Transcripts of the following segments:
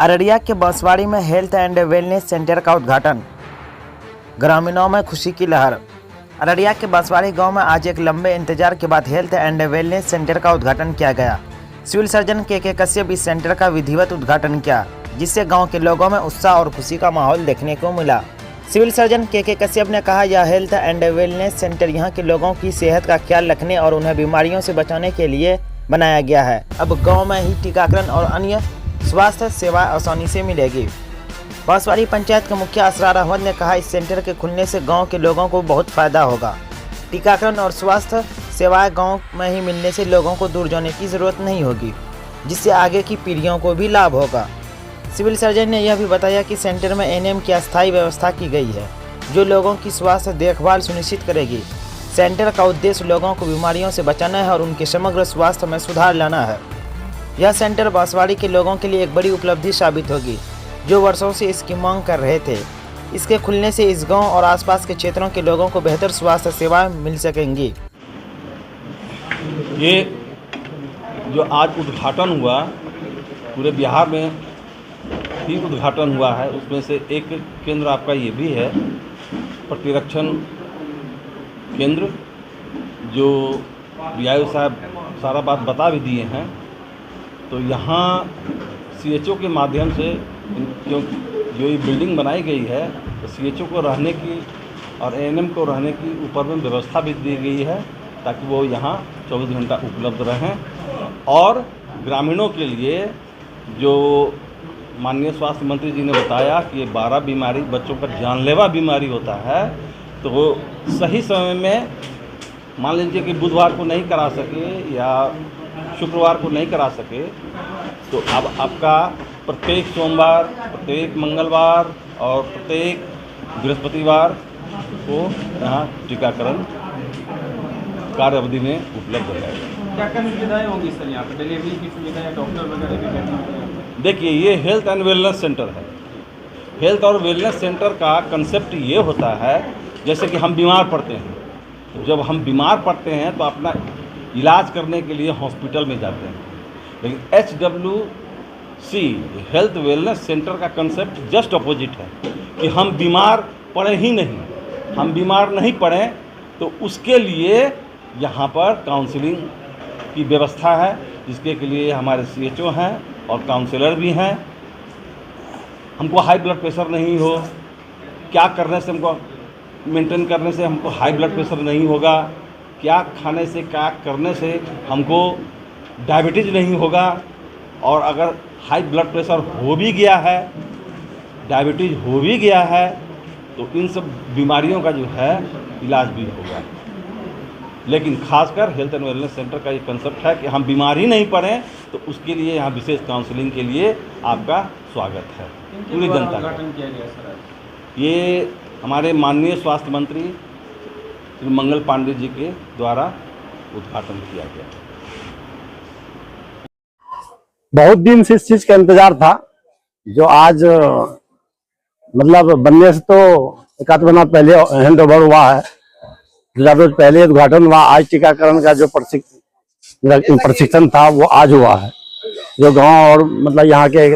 अररिया के बांसवाड़ी में health and wellness centre का उद्घाटन। ग्रामीणों में खुशी की लहर। अररिया के बांसवाड़ी गांव में आज एक लंबे इंतजार के बाद हेल्थ एंड वेलनेस सेंटर का उद्घाटन किया गया। सिविल सर्जन के कश्यप इस सेंटर का विधिवत उद्घाटन किया, जिससे गांव के लोगों में उत्साह और खुशी का माहौल देखने को मिला। सिविल सर्जन के कश्यप ने कहा, यह हेल्थ एंड वेलनेस सेंटर यहां के लोगों की सेहत का ख्याल रखने और उन्हें बीमारियों से बचाने के लिए बनाया गया है। अब गाँव में ही टीकाकरण और अन्य स्वास्थ्य सेवा आसानी से मिलेगी। बांसवाड़ी पंचायत के मुखिया असरार अहमद ने कहा, इस सेंटर के खुलने से गांव के लोगों को बहुत फायदा होगा। टीकाकरण और स्वास्थ्य सेवाएं गांव में ही मिलने से लोगों को दूर जाने की जरूरत नहीं होगी, जिससे आगे की पीढ़ियों को भी लाभ होगा। सिविल सर्जन ने यह भी बताया कि सेंटर में एएनएम की अस्थायी व्यवस्था की गई है, जो लोगों की स्वास्थ्य देखभाल सुनिश्चित करेगी। सेंटर का उद्देश्य लोगों को बीमारियों से बचाना है और उनके समग्र स्वास्थ्य में सुधार लाना है। यह सेंटर बांसवाड़ी के लोगों के लिए एक बड़ी उपलब्धि साबित होगी, जो वर्षों से इसकी मांग कर रहे थे। इसके खुलने से इस गांव और आसपास के क्षेत्रों के लोगों को बेहतर स्वास्थ्य सेवाएं मिल सकेंगी। ये जो आज उद्घाटन हुआ, पूरे बिहार में ही उद्घाटन हुआ है, उसमें से एक केंद्र आपका ये भी है, प्रतिरक्षण केंद्र, जो रियायत साहब सारा बात बता भी दिए हैं। तो यहाँ सीएचओ के माध्यम से जो ये बिल्डिंग बनाई गई है, तो सीएचओ को रहने की और एएनएम को रहने की ऊपर में व्यवस्था भी दी गई है, ताकि वो यहाँ 24 घंटा उपलब्ध रहें। और ग्रामीणों के लिए जो माननीय स्वास्थ्य मंत्री जी ने बताया कि ये 12 बीमारी बच्चों का जानलेवा बीमारी होता है, तो वो सही समय में, मान लीजिए कि बुधवार को नहीं करा सके या शुक्रवार को नहीं करा सके, तो अब आपका प्रत्येक सोमवार, प्रत्येक मंगलवार और प्रत्येक बृहस्पतिवार को यहाँ टीकाकरण कार्य अवधि में उपलब्ध हो जाएगा। क्या क्या सुविधाएँ होंगी सर यहाँ पर? डिलीवरी की सुविधा या डॉक्टर वगैरह भी बैठे? देखिए, ये हेल्थ एंड वेलनेस सेंटर है। हेल्थ और वेलनेस सेंटर का कंसेप्ट ये होता है, जैसे कि हम बीमार पड़ते हैं, तो जब हम बीमार पड़ते हैं तो अपना इलाज करने के लिए हॉस्पिटल में जाते हैं, लेकिन HWC हेल्थ वेलनेस सेंटर का कंसेप्ट जस्ट अपोजिट है कि हम बीमार पड़े ही नहीं, हम बीमार नहीं पड़े तो उसके लिए यहाँ पर काउंसलिंग की व्यवस्था है, जिसके लिए हमारे CHO हैं और काउंसलर भी हैं। हमको हाई ब्लड प्रेशर नहीं हो, क्या करने से हमको मेंटेन करने से हमको हाई ब्लड प्रेशर नहीं होगा, क्या खाने से क्या करने से हमको डायबिटीज़ नहीं होगा, और अगर हाई ब्लड प्रेशर हो भी गया है, डायबिटीज़ हो भी गया है, तो इन सब बीमारियों का जो है इलाज भी होगा। लेकिन खासकर हेल्थ एंड वेलनेस सेंटर का ये कंसेप्ट है कि हम बीमार ही नहीं पड़ें, तो उसके लिए यहाँ विशेष काउंसलिंग के लिए आपका स्वागत है पूरी जनता का। ये हमारे माननीय स्वास्थ्य मंत्री श्री मंगल पांडे जी के द्वारा उद्घाटन किया गया। बहुत दिन से इस चीज का इंतजार था, जो आज मतलब बनने से तो एक आध महीना पहले हैंड ओवर हुआ है, 2 रोज पहले उद्घाटन हुआ। आज टीकाकरण का जो प्रशिक्षण था वो आज हुआ है, जो गांव और मतलब यहाँ के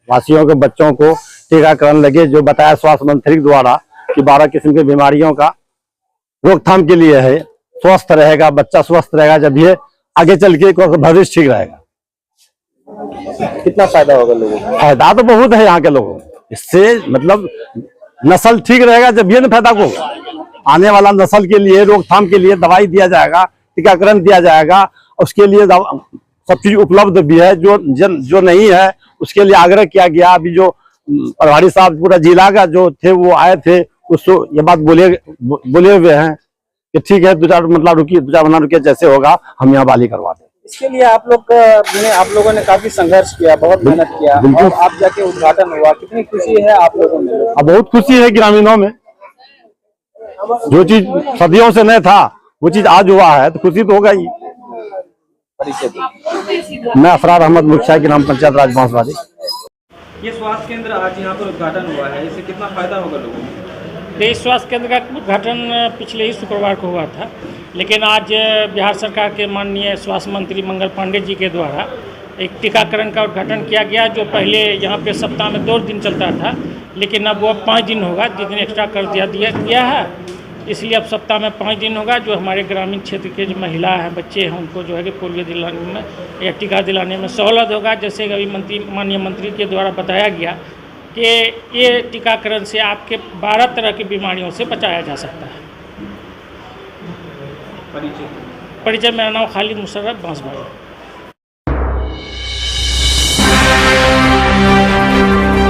वासियों के बच्चों को टीकाकरण लगे, जो बताया स्वास्थ्य मंत्री द्वारा कि 12 किस्म की बीमारियों का रोकथाम के लिए है। स्वस्थ रहेगा बच्चा, स्वस्थ रहेगा, जब ये आगे चल के भविष्य ठीक रहेगा। कितना फायदा होगा लोगों को? फायदा तो बहुत है यहाँ के लोगों को, इससे मतलब नस्ल ठीक रहेगा, जब ये न फायदा को आने वाला नस्ल के लिए रोकथाम के लिए दवाई दिया जाएगा, टीकाकरण दिया जाएगा, उसके लिए सब चीज उपलब्ध भी है। जो नहीं है उसके लिए आग्रह किया गया। अभी जो प्रभारी साहब पूरा जिला का जो थे वो आए थे, उसको ये बात बोले हुए हैं कि ठीक है 2-4 महीना रुकिए, जैसे होगा हम यहाँ बाली करवा दें। इसके लिए आप लोगों ने काफी संघर्ष किया, बहुत मेहनत किया, और आप जाके उद्घाटन हुआ, कितनी खुशी है आप लोगों में? बहुत खुशी है ग्रामीणों में, जो चीज सदियों से नहीं था वो चीज आज हुआ है, तो खुशी तो होगा ही। मैं असरार अहमद, मुखिया के नाम पंचायत राज बांसवाड़ी। ये स्वास्थ्य केंद्र आज यहाँ पर उद्घाटन हुआ है, इससे कितना फायदा होगा लोगों को? इस स्वास्थ्य केंद्र का उद्घाटन पिछले ही शुक्रवार को हुआ था, लेकिन आज बिहार सरकार के माननीय स्वास्थ्य मंत्री मंगल पांडे जी के द्वारा एक टीकाकरण का उद्घाटन किया गया, जो पहले यहाँ पे सप्ताह में 2 दिन चलता था, लेकिन अब वो 5 दिन होगा, 2 दिन एक्स्ट्रा कर दिया है। इसलिए अब सप्ताह में 5 दिन होगा। जो हमारे ग्रामीण क्षेत्र के जो महिला हैं, बच्चे हैं, उनको जो है कि पोलियो दिलाने में या टीका दिलाने में सहूलत होगा। जैसे अभी माननीय मंत्री के द्वारा बताया गया कि ये टीकाकरण से आपके 12 तरह की बीमारियों से बचाया जा सकता है। परिचय, मेरा नाम खालिद मुशर्रफ बांसवाड़ा।